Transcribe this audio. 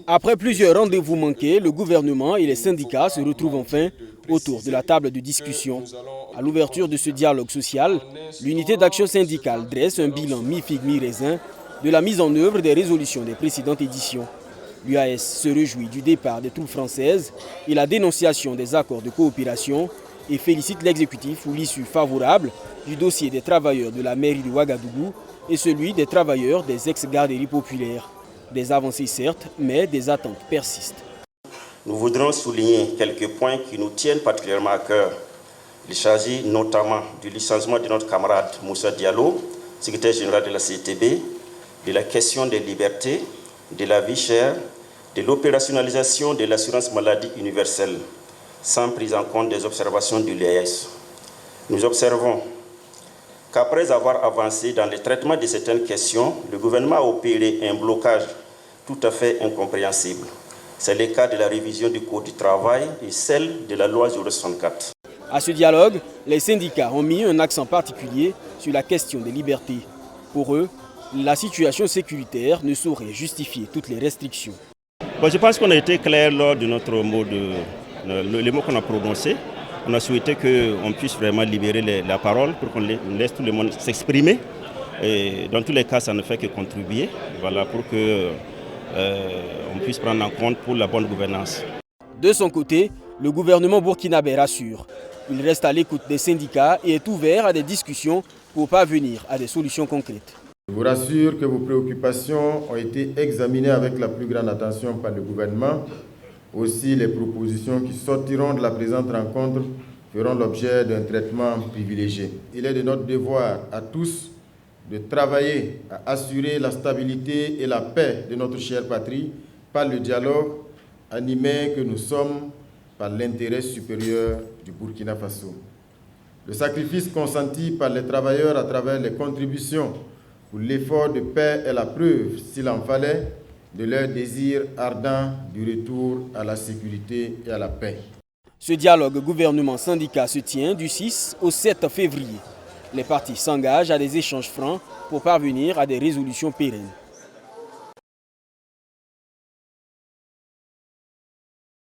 Après plusieurs rendez-vous manqués, le gouvernement et les syndicats se retrouvent enfin autour de la table de discussion. À l'ouverture de ce dialogue social, l'unité d'action syndicale dresse un bilan mi-figue mi-raisin de la mise en œuvre des résolutions des précédentes éditions. L'UAS se réjouit du départ des troupes françaises et la dénonciation des accords de coopération et félicite l'exécutif pour l'issue favorable du dossier des travailleurs de la mairie de Ouagadougou et celui des travailleurs des ex-garderies populaires. Des avancées certes, mais des attentes persistent. Nous voudrons souligner quelques points qui nous tiennent particulièrement à cœur. Il s'agit notamment du licenciement de notre camarade Moussa Diallo, secrétaire général de la CTB, de la question des libertés, de la vie chère, de l'opérationnalisation de l'assurance maladie universelle, sans prise en compte des observations de l'UAS. Nous observons qu'après avoir avancé dans le traitement de certaines questions, le gouvernement a opéré un blocage tout à fait incompréhensible. C'est le cas de la révision du Code du travail et celle de la loi 064. À ce dialogue, les syndicats ont mis un accent particulier sur la question des libertés. Pour eux, la situation sécuritaire ne saurait justifier toutes les restrictions. Je pense qu'on a été clair lors de notre mot, les mots qu'on a prononcés. On a souhaité qu'on puisse vraiment libérer la parole pour qu'on laisse tout le monde s'exprimer. Et dans tous les cas, ça ne fait que contribuer pour qu'on puisse prendre en compte pour la bonne gouvernance. De son côté, le gouvernement burkinabé rassure. Il reste à l'écoute des syndicats et est ouvert à des discussions pour parvenir à des solutions concrètes. Je vous rassure que vos préoccupations ont été examinées avec la plus grande attention par le gouvernement. Aussi, les propositions qui sortiront de la présente rencontre feront l'objet d'un traitement privilégié. Il est de notre devoir à tous de travailler à assurer la stabilité et la paix de notre chère patrie par le dialogue animé que nous sommes par l'intérêt supérieur du Burkina Faso. Le sacrifice consenti par les travailleurs à travers les contributions pour l'effort de paix est la preuve, s'il en fallait, de leur désir ardent du retour à la sécurité et à la paix. Ce dialogue gouvernement-syndicat se tient du 6 au 7 février. Les partis s'engagent à des échanges francs pour parvenir à des résolutions pérennes.